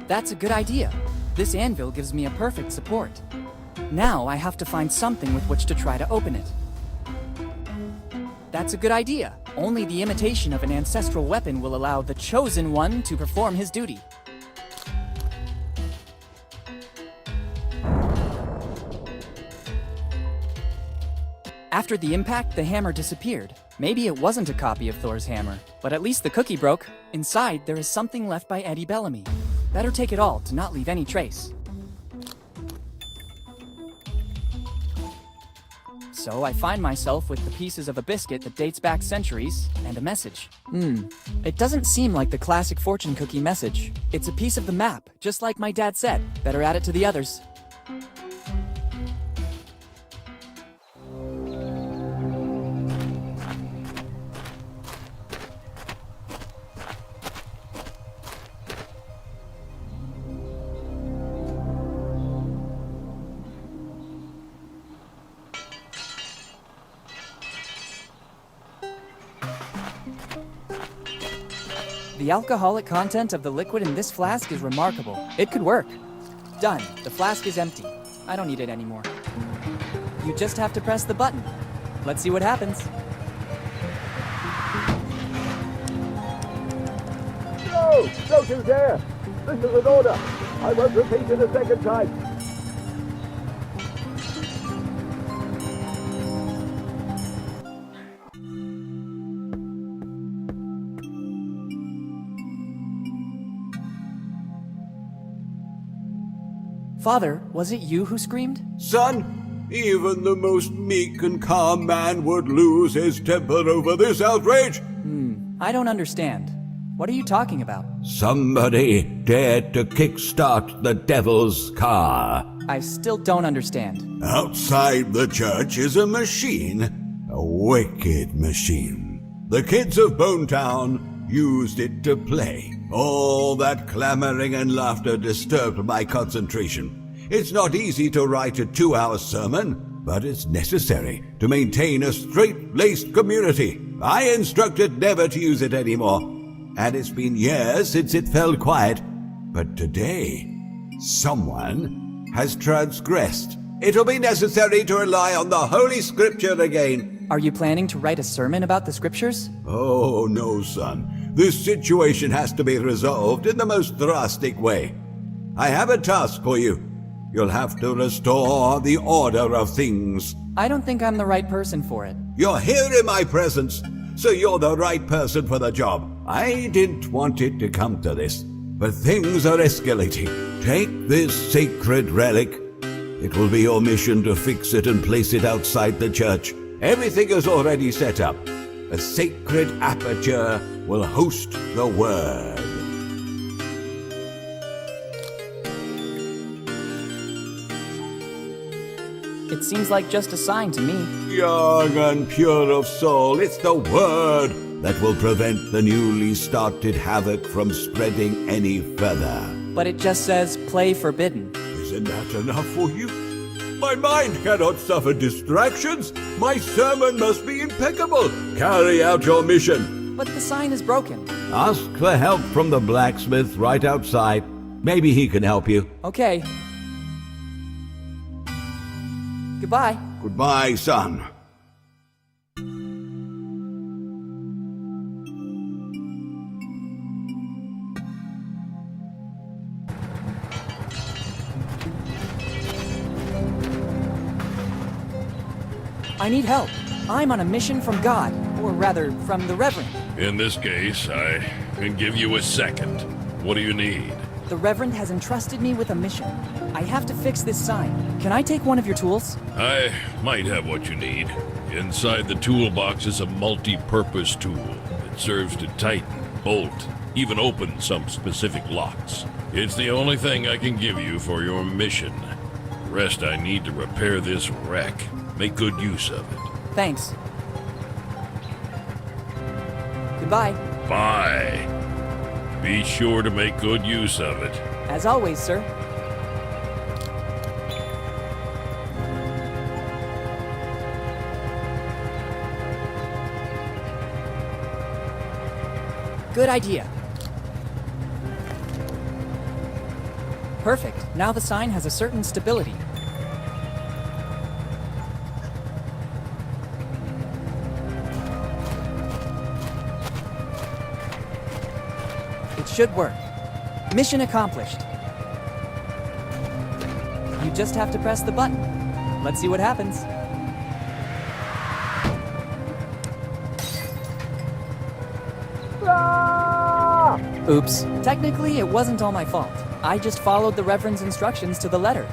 That's a good idea. This anvil gives me a perfect support. Now I have to find something with which to try to open it. That's a good idea. Only the imitation of an ancestral weapon will allow the Chosen One to perform his duty. After the impact, the hammer disappeared. Maybe it wasn't a copy of Thor's hammer, but at least the cookie broke. Inside, there is something left by Eddie Bellamy. Better take it all to not leave any trace. So I find myself with the pieces of a biscuit that dates back centuries, and a message. It doesn't seem like the classic fortune cookie message. It's a piece of the map, just like my dad said. Better add it to the others. The alcoholic content of the liquid in this flask is remarkable. It could work. Done. The flask is empty. I don't need it anymore. You just have to press the button. Let's see what happens. No! Don't you dare! This is an order! I won't repeat it a second time! Father, was it you who screamed? Son, even the most meek and calm man would lose his temper over this outrage. I don't understand. What are you talking about? Somebody dared to kickstart the devil's car. I still don't understand. Outside the church is a machine, a wicked machine. The kids of Boun-Town used it to play. All that clamoring and laughter disturbed my concentration. It's not easy to write a 2-hour sermon, but it's necessary to maintain a straight-laced community. I instructed never to use it anymore, and it's been years since it fell quiet. But today, someone has transgressed. It'll be necessary to rely on the Holy Scripture again. Are you planning to write a sermon about the scriptures? Oh, no, son. This situation has to be resolved in the most drastic way. I have a task for you. You'll have to restore the order of things. I don't think I'm the right person for it. You're here in my presence, so you're the right person for the job. I didn't want it to come to this, but things are escalating. Take this sacred relic. It will be your mission to fix it and place it outside the church. Everything is already set up. A sacred aperture will host the word. It seems like just a sign to me. Young and pure of soul, it's the word that will prevent the newly started havoc from spreading any further. But it just says, play forbidden. Isn't that enough for you? My mind cannot suffer distractions. My sermon must be impeccable. Carry out your mission. But the sign is broken. Ask for help from the blacksmith right outside. Maybe he can help you. Okay. Goodbye. Goodbye, son. I need help. I'm on a mission from God, or rather, from the Reverend. In this case, I can give you a second. What do you need? The Reverend has entrusted me with a mission. I have to fix this sign. Can I take one of your tools? I might have what you need. Inside the toolbox is a multi-purpose tool. It serves to tighten, bolt, even open some specific locks. It's the only thing I can give you for your mission. The rest I need to repair this wreck. Make good use of it. Thanks. Goodbye. Bye. Be sure to make good use of it. As always, sir. Good idea. Perfect. Now the sign has a certain stability. It should work. Mission accomplished. You just have to press the button. Let's see what happens. Oops. Technically, it wasn't all my fault. I just followed the Reverend's instructions to the letter.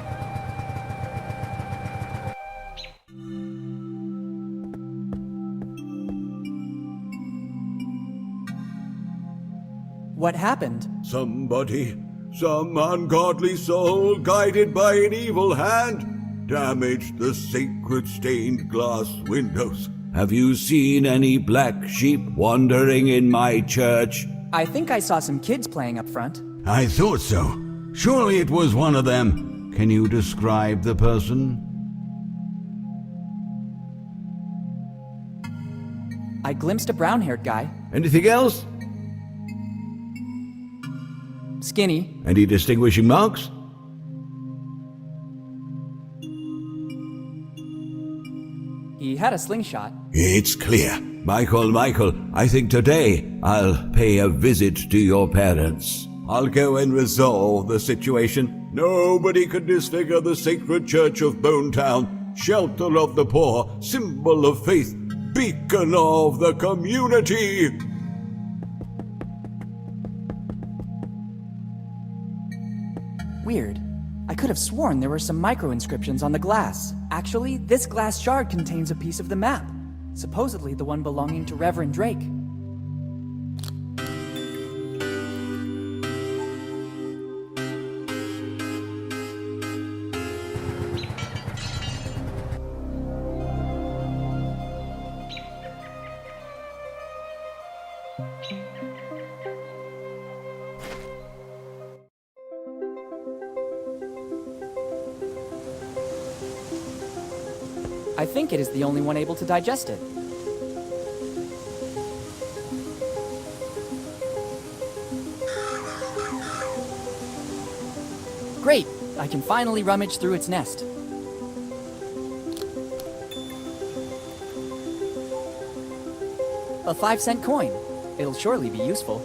What happened? Somebody, some ungodly soul guided by an evil hand, damaged the sacred stained glass windows. Have you seen any black sheep wandering in my church? I think I saw some kids playing up front. I thought so. Surely it was one of them. Can you describe the person? I glimpsed a brown-haired guy. Anything else? Skinny. Any distinguishing marks? He had a slingshot. It's clear. Michael, I think today I'll pay a visit to your parents. I'll go and resolve the situation. Nobody could disfigure the sacred church of Boun-Town, shelter of the poor, symbol of faith, beacon of the community. Weird. I could have sworn there were some micro-inscriptions on the glass. Actually, this glass shard contains a piece of the map. Supposedly the one belonging to Reverend Drake. I think it is the only one able to digest it. Great! I can finally rummage through its nest. A 5-cent coin. It'll surely be useful.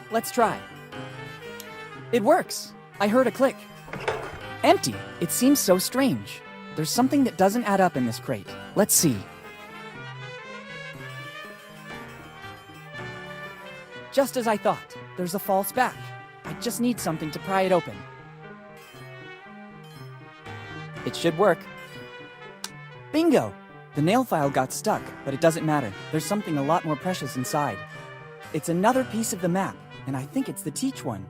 Let's try. It works! I heard a click. Empty! It seems so strange. There's something that doesn't add up in this crate. Let's see. Just as I thought. There's a false back. I just need something to pry it open. It should work. Bingo! The nail file got stuck, but it doesn't matter. There's something a lot more precious inside. It's another piece of the map, and I think it's the Teach one.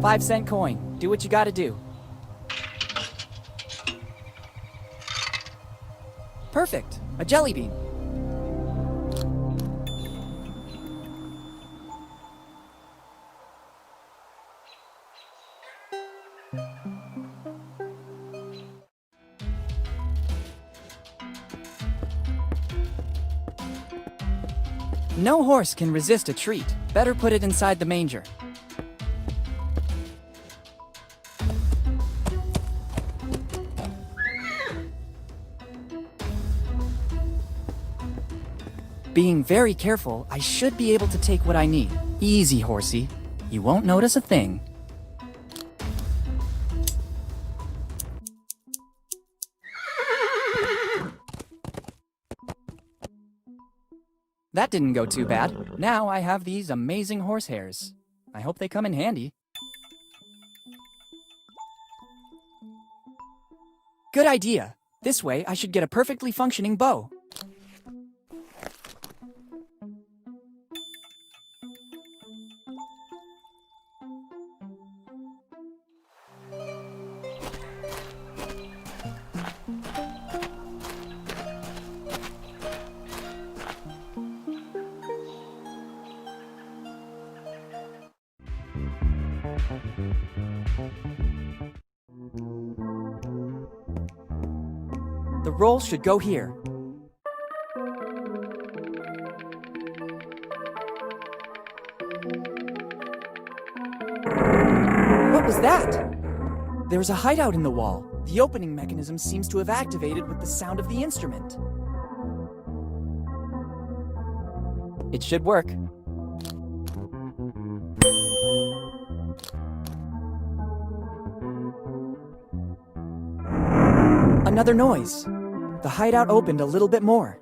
$5-cent coin. Do what you gotta do. Perfect. A jelly bean. No horse can resist a treat. Better put it inside the manger. Being very careful, I should be able to take what I need. Easy, horsey. You won't notice a thing. That didn't go too bad. Now I have these amazing horsehairs. I hope they come in handy. Good idea. This way I should get a perfectly functioning bow. The roll should go here. What was that? There's a hideout in the wall. The opening mechanism seems to have activated with the sound of the instrument. It should work. Another noise. The hideout opened a little bit more.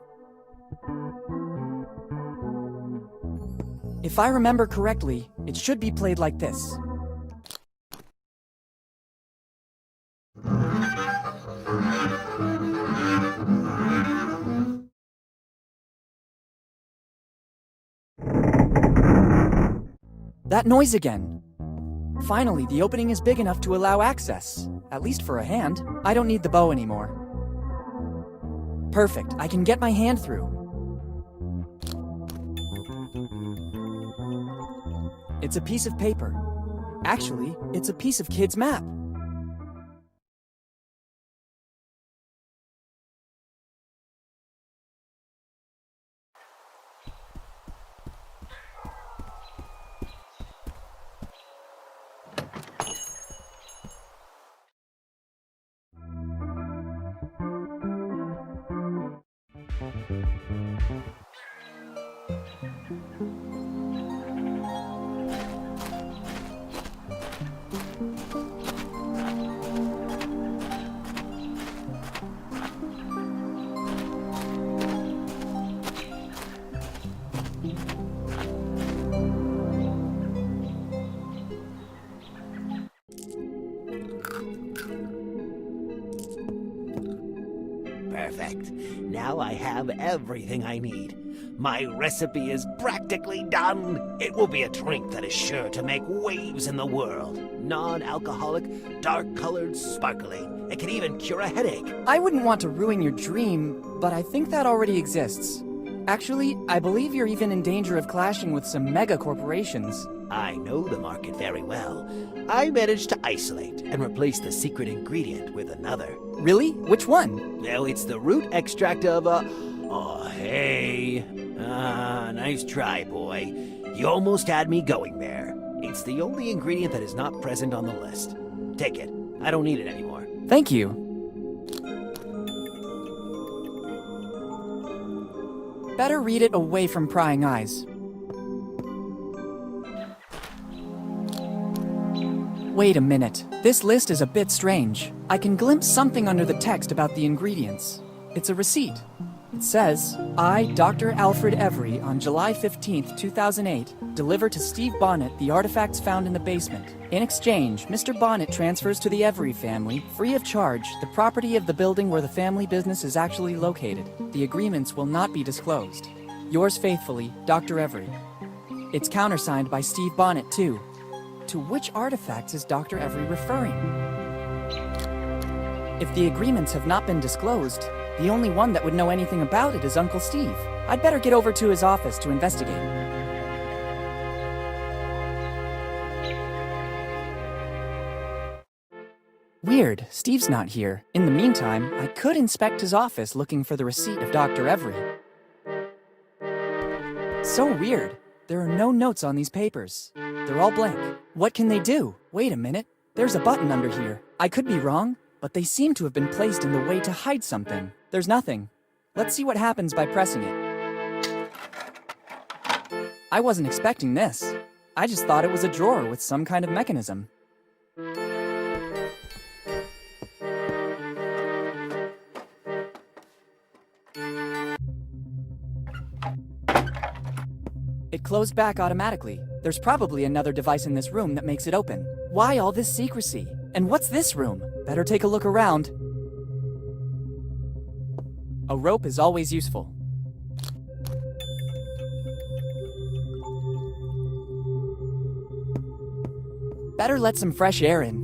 If I remember correctly, it should be played like this. That noise again. Finally, the opening is big enough to allow access. At least for a hand. I don't need the bow anymore. Perfect, I can get my hand through. It's a piece of paper. Actually, it's a piece of Kid's map. Perfect. Now I have everything I need. My recipe is practically done. It will be a drink that is sure to make waves in the world. Non-alcoholic, dark-colored, sparkling. It can even cure a headache. I wouldn't want to ruin your dream, but I think that already exists. Actually, I believe you're even in danger of clashing with some mega corporations. I know the market very well. I managed to isolate and replace the secret ingredient with another. Really? Which one? Well, it's the root extract of Oh, hey. Nice try, boy. You almost had me going there. It's the only ingredient that is not present on the list. Take it. I don't need it anymore. Thank you. Better read it away from prying eyes. Wait a minute. This list is a bit strange. I can glimpse something under the text about the ingredients. It's a receipt. It says, I, Dr. Alfred Every, on July 15th, 2008, deliver to Steve Bonnet the artifacts found in the basement. In exchange, Mr. Bonnet transfers to the Every family, free of charge, the property of the building where the family business is actually located. The agreements will not be disclosed. Yours faithfully, Dr. Every. It's countersigned by Steve Bonnet, too. To which artifacts is Dr. Every referring? If the agreements have not been disclosed, the only one that would know anything about it is Uncle Steve. I'd better get over to his office to investigate. Weird, Steve's not here. In the meantime, I could inspect his office looking for the receipt of Dr. Every. So weird. There are no notes on these papers. They're all blank. What can they do? Wait a minute. There's a button under here. I could be wrong, but they seem to have been placed in the way to hide something. There's nothing. Let's see what happens by pressing it. I wasn't expecting this. I just thought it was a drawer with some kind of mechanism. It closed back automatically. There's probably another device in this room that makes it open. Why all this secrecy? And what's this room? Better take a look around. A rope is always useful. Better let some fresh air in.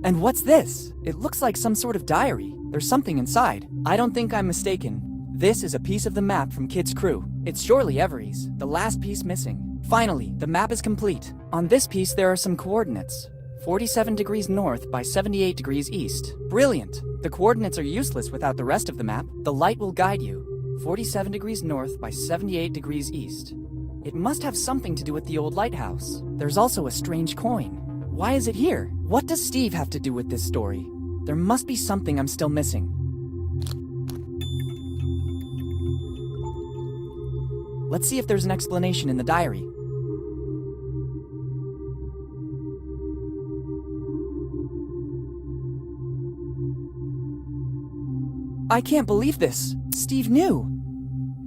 And what's this? It looks like some sort of diary. There's something inside. I don't think I'm mistaken. This is a piece of the map from Kid's crew. It's surely Every's, the last piece missing. Finally, the map is complete. On this piece there are some coordinates. 47 degrees north by 78 degrees east. Brilliant! The coordinates are useless without the rest of the map. The light will guide you. 47 degrees north by 78 degrees east. It must have something to do with the old lighthouse. There's also a strange coin. Why is it here? What does Steve have to do with this story? There must be something I'm still missing. Let's see if there's an explanation in the diary. I can't believe this. Steve knew.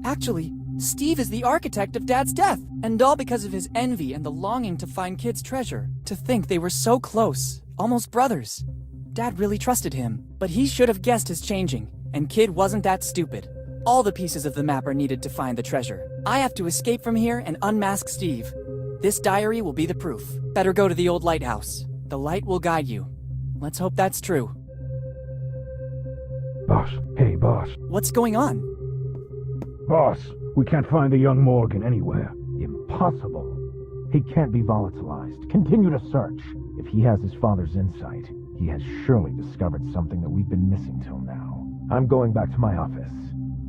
Actually, Steve is the architect of Dad's death, and all because of his envy and the longing to find Kid's treasure. To think they were so close, almost brothers. Dad really trusted him, but he should have guessed his changing, and Kid wasn't that stupid. All the pieces of the map are needed to find the treasure. I have to escape from here and unmask Steve. This diary will be the proof. Better go to the old lighthouse. The light will guide you. Let's hope that's true. Boss. Hey, boss. What's going on? Boss, we can't find the young Morgan anywhere. Impossible. He can't be volatilized. Continue to search. If he has his father's insight, he has surely discovered something that we've been missing till now. I'm going back to my office.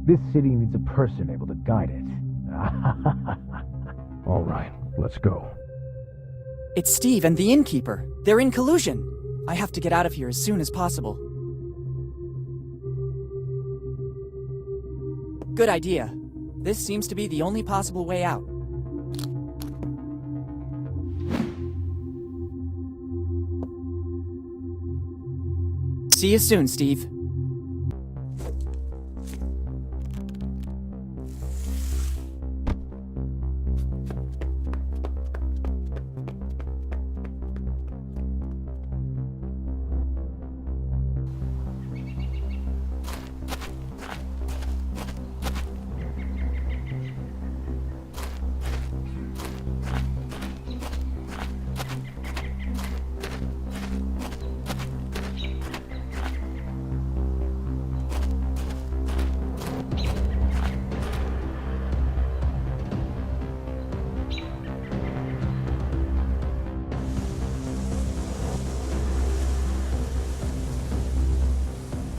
This city needs a person able to guide it. All right, let's go. It's Steve and the innkeeper. They're in collusion. I have to get out of here as soon as possible. Good idea. This seems to be the only possible way out. See you soon, Steve.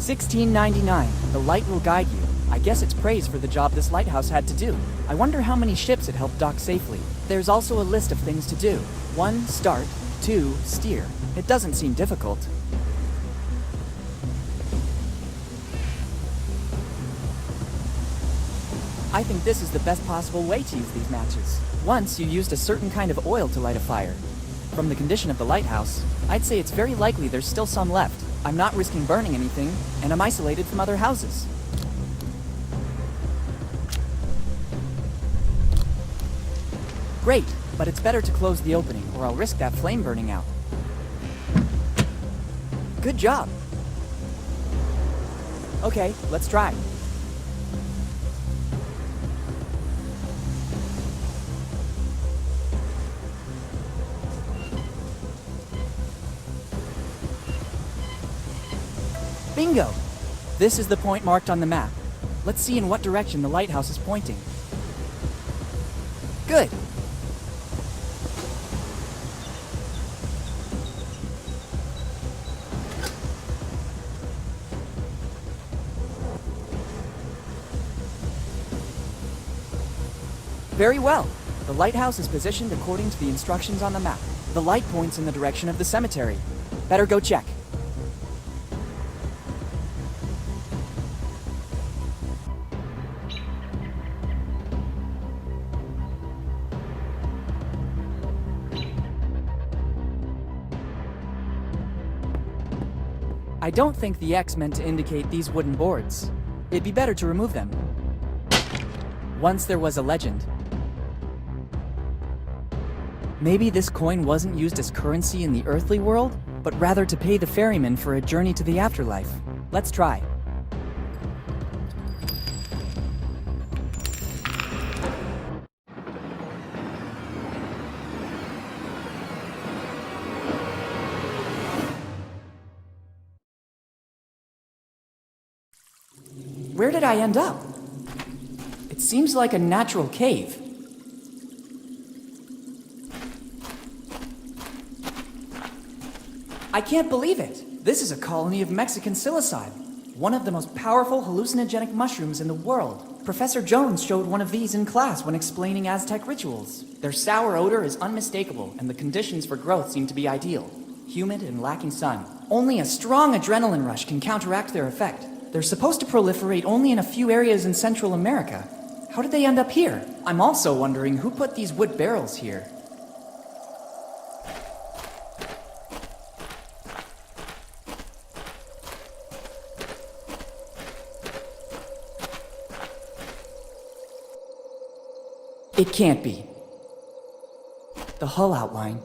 $16.99. The light will guide you. I guess it's praise for the job this lighthouse had to do. I wonder how many ships it helped dock safely. There's also a list of things to do. 1. Start. 2. Steer. It doesn't seem difficult. I think this is the best possible way to use these matches. Once you used a certain kind of oil to light a fire. From the condition of the lighthouse, I'd say it's very likely there's still some left. I'm not risking burning anything, and I'm isolated from other houses. Great, but it's better to close the opening, or I'll risk that flame burning out. Good job. Okay, let's try. Bingo! This is the point marked on the map. Let's see in what direction the lighthouse is pointing. Good! Very well. The lighthouse is positioned according to the instructions on the map. The light points in the direction of the cemetery. Better go check. I don't think the X meant to indicate these wooden boards. It'd be better to remove them. Once there was a legend. Maybe this coin wasn't used as currency in the earthly world, but rather to pay the ferryman for a journey to the afterlife. Let's try. Where did I end up? It seems like a natural cave. I can't believe it! This is a colony of Mexican psilocybe, one of the most powerful hallucinogenic mushrooms in the world. Professor Jones showed one of these in class when explaining Aztec rituals. Their sour odor is unmistakable, and the conditions for growth seem to be ideal. Humid and lacking sun. Only a strong adrenaline rush can counteract their effect. They're supposed to proliferate only in a few areas in Central America. How did they end up here? I'm also wondering who put these wood barrels here. It can't be. The hull outline,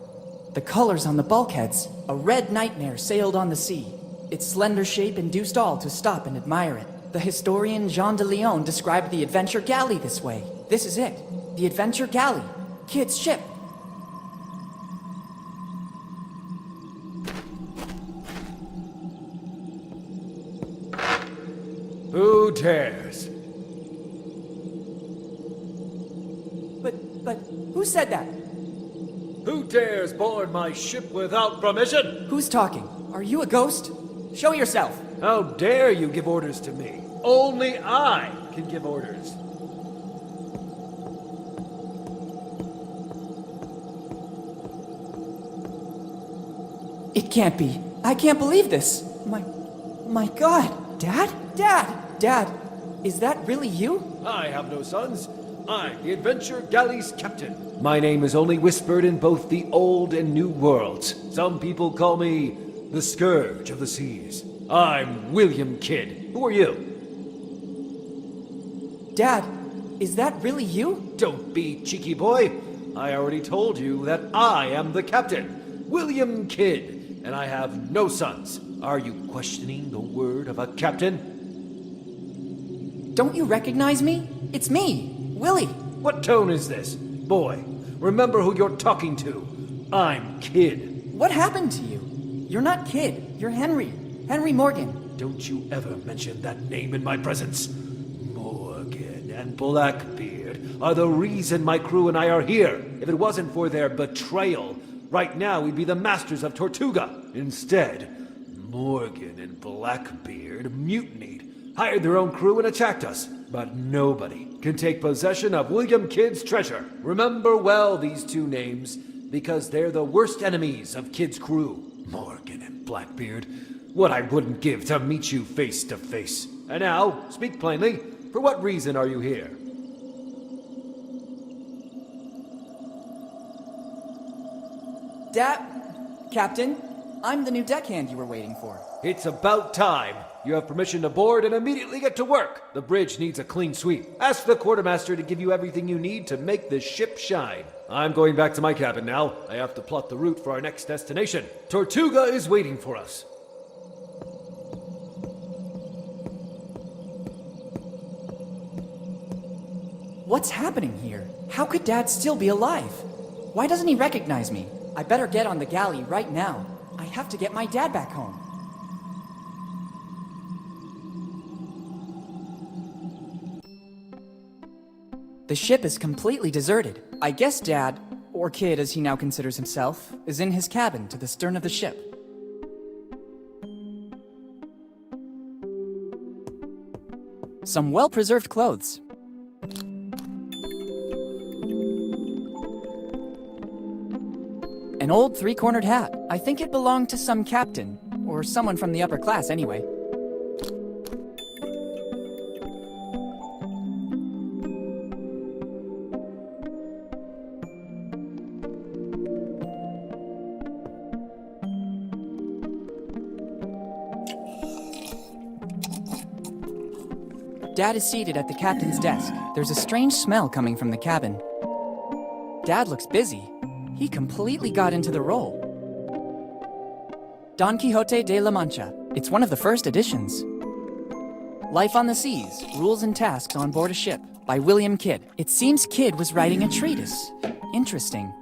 the colors on the bulkheads, a red nightmare sailed on the sea. Its slender shape induced all to stop and admire it. The historian Jean de Leon described the Adventure Galley this way. This is it. The Adventure Galley. Kid's ship. Who dares? But, who said that? Who dares board my ship without permission? Who's talking? Are you a ghost? Show yourself! How dare you give orders to me? Only I can give orders. It can't be. I can't believe this. My God. Dad? Dad, is that really you? I have no sons. I'm the Adventure Galley's captain. My name is only whispered in both the old and new worlds. Some people call me the Scourge of the Seas. I'm William Kidd. Who are you? Dad, is that really you? Don't be cheeky, boy. I already told you that I am the captain, William Kidd, and I have no sons. Are you questioning the word of a captain? Don't you recognize me? It's me, Willy. What tone is this? Boy, remember who you're talking to. I'm Kidd. What happened to you? You're not Kidd. You're Henry. Henry Morgan. Don't you ever mention that name in my presence. Morgan and Blackbeard are the reason my crew and I are here. If it wasn't for their betrayal, right now we'd be the masters of Tortuga. Instead, Morgan and Blackbeard mutinied, hired their own crew and attacked us. But nobody can take possession of William Kidd's treasure. Remember well these two names, because they're the worst enemies of Kidd's crew. Morgan and Blackbeard. What I wouldn't give to meet you face to face. And now, speak plainly. For what reason are you here? Captain, I'm the new deckhand you were waiting for. It's about time. You have permission to board and immediately get to work. The bridge needs a clean sweep. Ask the quartermaster to give you everything you need to make the ship shine. I'm going back to my cabin now. I have to plot the route for our next destination. Tortuga is waiting for us. What's happening here? How could Dad still be alive? Why doesn't he recognize me? I better get on the galley right now. I have to get my dad back home. The ship is completely deserted. I guess Dad, or Kid as he now considers himself, is in his cabin to the stern of the ship. Some well-preserved clothes. An old three-cornered hat. I think it belonged to some captain, or someone from the upper class anyway. Dad is seated at the captain's desk. There's a strange smell coming from the cabin. Dad looks busy. He completely got into the role. Don Quixote de la Mancha. It's one of the first editions. Life on the Seas, Rules and Tasks on Board a Ship by William Kidd. It seems Kidd was writing a treatise. Interesting.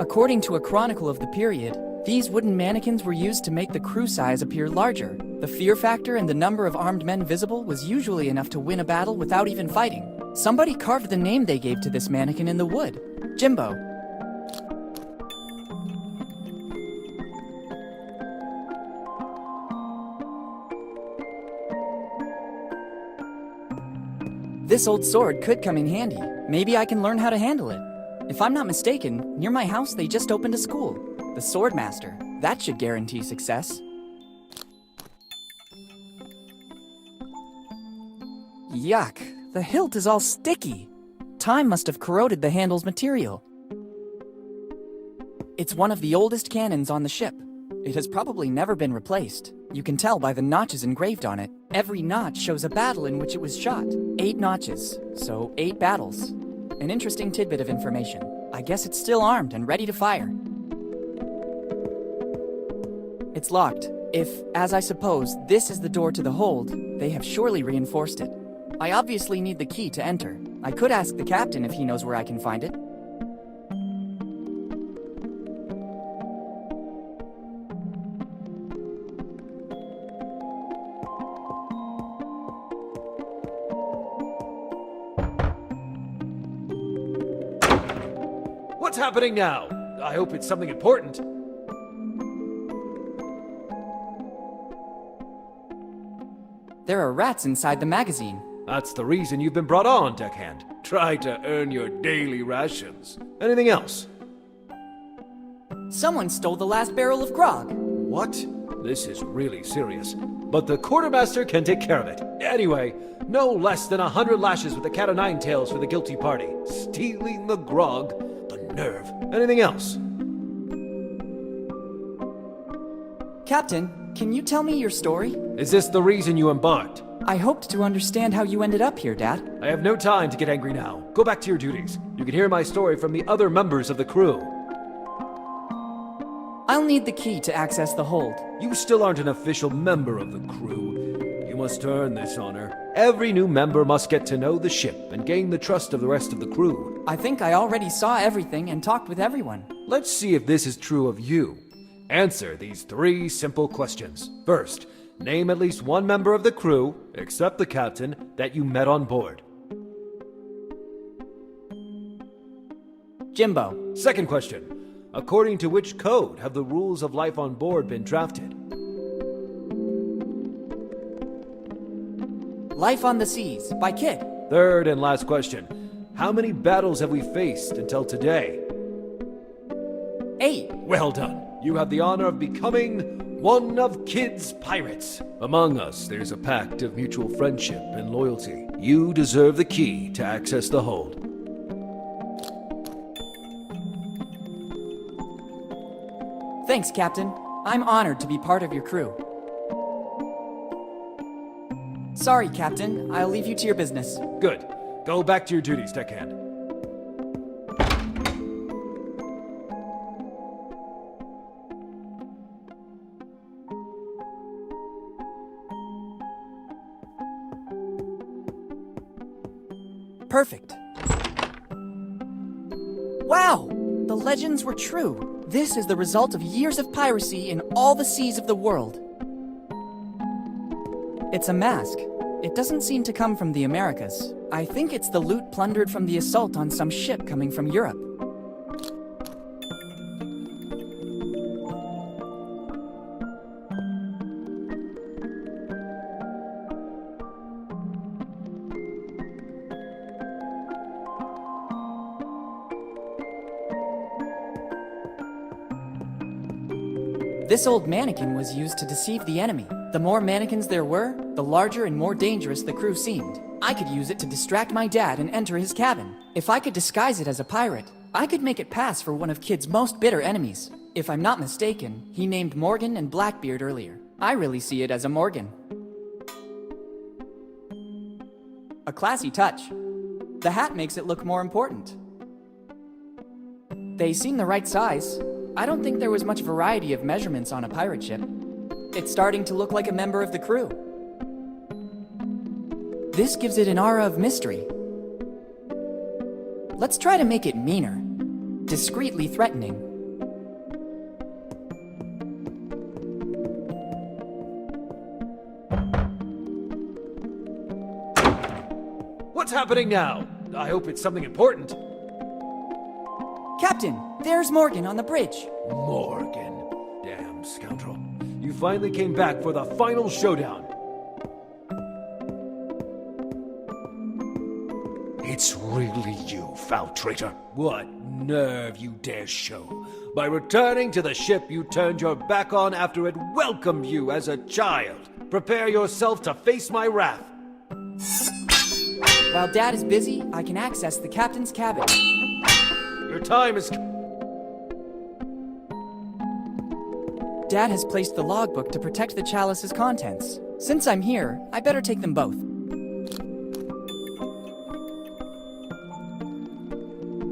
According to a chronicle of the period, these wooden mannequins were used to make the crew size appear larger. The fear factor and the number of armed men visible was usually enough to win a battle without even fighting. Somebody carved the name they gave to this mannequin in the wood. Jimbo. This old sword could come in handy. Maybe I can learn how to handle it. If I'm not mistaken, near my house they just opened a school. The Swordmaster. That should guarantee success. Yuck. The hilt is all sticky. Time must have corroded the handle's material. It's one of the oldest cannons on the ship. It has probably never been replaced. You can tell by the notches engraved on it. Every notch shows a battle in which it was shot. 8 notches, so 8 battles. An interesting tidbit of information. I guess it's still armed and ready to fire. It's locked. If, as I suppose, this is the door to the hold, they have surely reinforced it. I obviously need the key to enter. I could ask the captain if he knows where I can find it. What's happening now? I hope it's something important. There are rats inside the magazine. That's the reason you've been brought on, deckhand. Try to earn your daily rations. Anything else? Someone stole the last barrel of grog. What? This is really serious. But the quartermaster can take care of it. Anyway, no less than 100 lashes with the cat o' nine tails for the guilty party. Stealing the grog. The nerve. Anything else? Captain, can you tell me your story? Is this the reason you embarked? I hoped to understand how you ended up here, Dad. I have no time to get angry now. Go back to your duties. You can hear my story from the other members of the crew. I'll need the key to access the hold. You still aren't an official member of the crew. You must earn this honor. Every new member must get to know the ship and gain the trust of the rest of the crew. I think I already saw everything and talked with everyone. Let's see if this is true of you. Answer these 3 simple questions. First, name at least one member of the crew, except the captain, that you met on board. Jimbo. Second question. According to which code have the rules of life on board been drafted? Life on the Seas by Kidd. Third and last question. How many battles have we faced until today? 8. Well done. You have the honor of becoming one of Kidd's pirates. Among us, there's a pact of mutual friendship and loyalty. You deserve the key to access the hold. Thanks, Captain. I'm honored to be part of your crew. Sorry, Captain. I'll leave you to your business. Good. Go back to your duties, deckhand. Perfect. Wow! The legends were true. This is the result of years of piracy in all the seas of the world. It's a mask. It doesn't seem to come from the Americas. I think it's the loot plundered from the assault on some ship coming from Europe. This old mannequin was used to deceive the enemy. The more mannequins there were, the larger and more dangerous the crew seemed. I could use it to distract my dad and enter his cabin. If I could disguise it as a pirate, I could make it pass for one of Kid's most bitter enemies. If I'm not mistaken, he named Morgan and Blackbeard earlier. I really see it as a Morgan. A classy touch. The hat makes it look more important. They seem the right size. I don't think there was much variety of measurements on a pirate ship. It's starting to look like a member of the crew. This gives it an aura of mystery. Let's try to make it meaner. Discreetly threatening. What's happening now? I hope it's something important. Captain, there's Morgan on the bridge. Morgan. Damn scoundrel. You finally came back for the final showdown. It's really you, foul traitor. What nerve you dare show. By returning to the ship you turned your back on after it welcomed you as a child. Prepare yourself to face my wrath. While Dad is busy, I can access the captain's cabin. Your time is... Dad has placed the logbook to protect the chalice's contents. Since I'm here, I better take them both.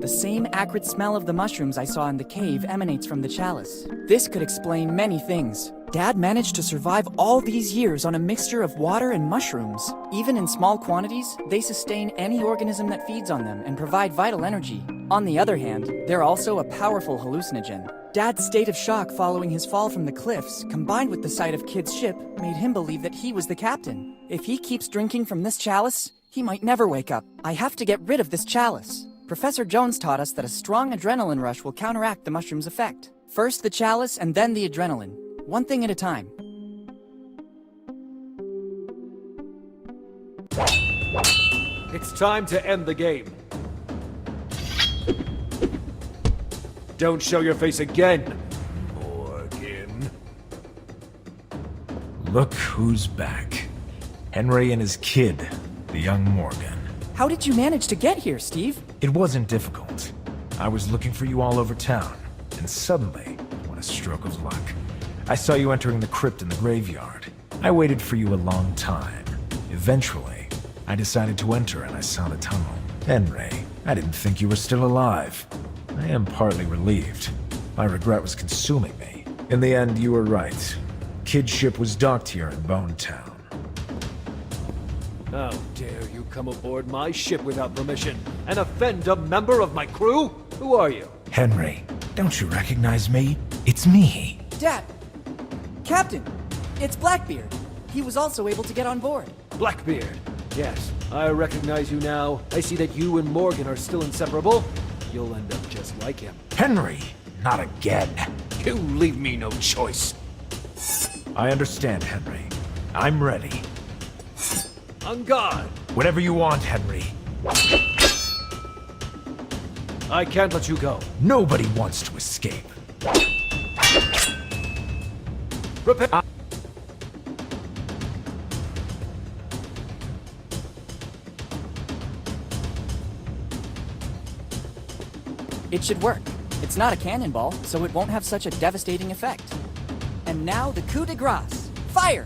The same acrid smell of the mushrooms I saw in the cave emanates from the chalice. This could explain many things. Dad managed to survive all these years on a mixture of water and mushrooms. Even in small quantities, they sustain any organism that feeds on them and provide vital energy. On the other hand, they're also a powerful hallucinogen. Dad's state of shock following his fall from the cliffs, combined with the sight of Kid's ship, made him believe that he was the captain. If he keeps drinking from this chalice, he might never wake up. I have to get rid of this chalice. Professor Jones taught us that a strong adrenaline rush will counteract the mushroom's effect. First the chalice and then the adrenaline. One thing at a time. It's time to end the game. Don't show your face again, Morgan. Look who's back. Henry and his kid, the young Morgan. How did you manage to get here, Steve? It wasn't difficult. I was looking for you all over town, and suddenly, what a stroke of luck. I saw you entering the crypt in the graveyard. I waited for you a long time. Eventually, I decided to enter and I saw the tunnel. Henry, I didn't think you were still alive. I am partly relieved. My regret was consuming me. In the end, you were right. Kid's ship was docked here in Boun-Tauна. How dare you come aboard my ship without permission and offend a member of my crew? Who are you? Henry, don't you recognize me? It's me. Dad! Captain! It's Blackbeard. He was also able to get on board. Blackbeard. Yes, I recognize you now. I see that you and Morgan are still inseparable. You'll end up just like him. Henry, not again. You leave me no choice. I understand, Henry. I'm ready. On guard. Whatever you want, Henry. I can't let you go. Nobody wants to escape. Prepare. It should work. It's not a cannonball, so it won't have such a devastating effect. And now the coup de grace. Fire!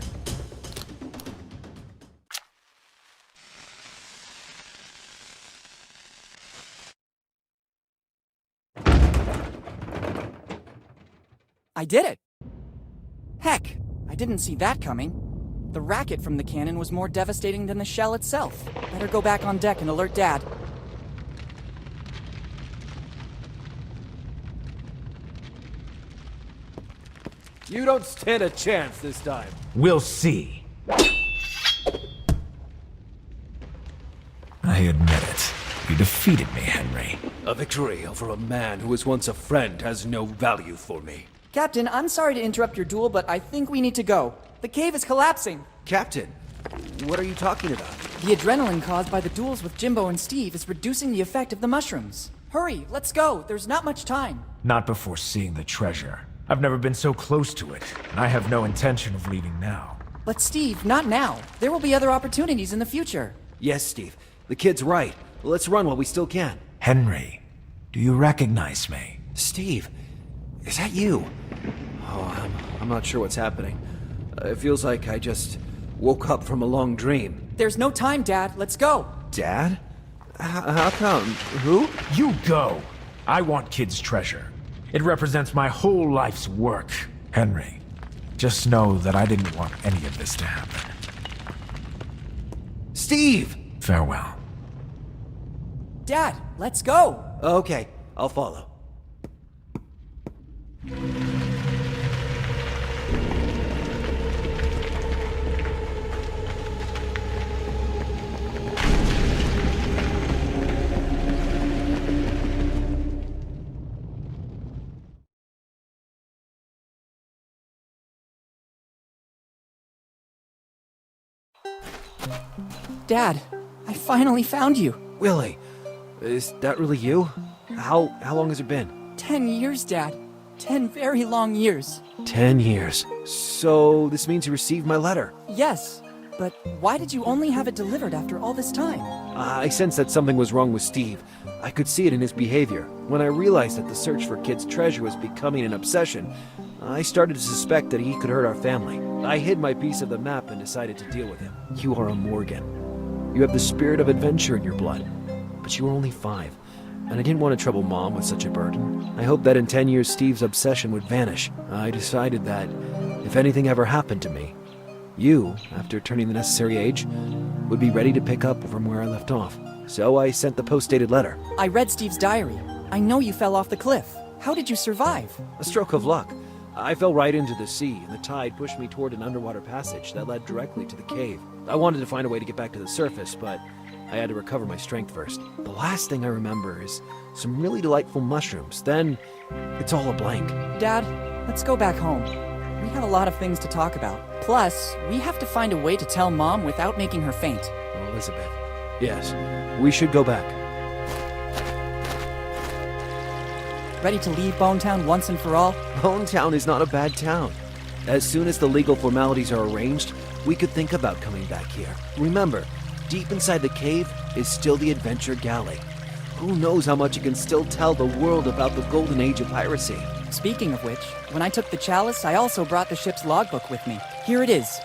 I did it! Heck, I didn't see that coming. The racket from the cannon was more devastating than the shell itself. Better go back on deck and alert Dad. You don't stand a chance this time. We'll see. I admit it. You defeated me, Henry. A victory over a man who was once a friend has no value for me. Captain, I'm sorry to interrupt your duel, but I think we need to go. The cave is collapsing. Captain, what are you talking about? The adrenaline caused by the duels with Jimbo and Steve is reducing the effect of the mushrooms. Hurry, let's go. There's not much time. Not before seeing the treasure. I've never been so close to it, and I have no intention of leaving now. But Steve, not now. There will be other opportunities in the future. Yes, Steve. The kid's right. Let's run while we still can. Henry, do you recognize me? Steve, is that you? Oh, I'm not sure what's happening. It feels like I just woke up from a long dream. There's no time, Dad. Let's go. Dad? How come? Who? You go! I want Kid's treasure. It represents my whole life's work. Henry, just know that I didn't want any of this to happen. Steve! Farewell. Dad, let's go. Okay, I'll follow. Dad, I finally found you. Willy, is that really you? How long has it been? 10 years, Dad. 10 very long years. 10 years. So this means you received my letter. Yes, but why did you only have it delivered after all this time? I sensed that something was wrong with Steve. I could see it in his behavior. When I realized that the search for Kid's treasure was becoming an obsession, I started to suspect that he could hurt our family. I hid my piece of the map and decided to deal with him. You are a Morgan. You have the spirit of adventure in your blood. But you were only 5, and I didn't want to trouble Mom with such a burden. I hoped that in 10 years Steve's obsession would vanish. I decided that if anything ever happened to me, you, after turning the necessary age, would be ready to pick up from where I left off. So I sent the post-dated letter. I read Steve's diary. I know you fell off the cliff. How did you survive? A stroke of luck. I fell right into the sea, and the tide pushed me toward an underwater passage that led directly to the cave. I wanted to find a way to get back to the surface, but I had to recover my strength first. The last thing I remember is some really delightful mushrooms. Then, it's all a blank. Dad, let's go back home. We have a lot of things to talk about. Plus, we have to find a way to tell Mom without making her faint. Elizabeth. Yes, we should go back. Ready to leave Bones-Town once and for all? Bones-Town is not a bad town. As soon as the legal formalities are arranged, we could think about coming back here. Remember, deep inside the cave is still the Adventure Galley. Who knows how much it can still tell the world about the golden age of piracy. Speaking of which, when I took the chalice, I also brought the ship's logbook with me. Here it is.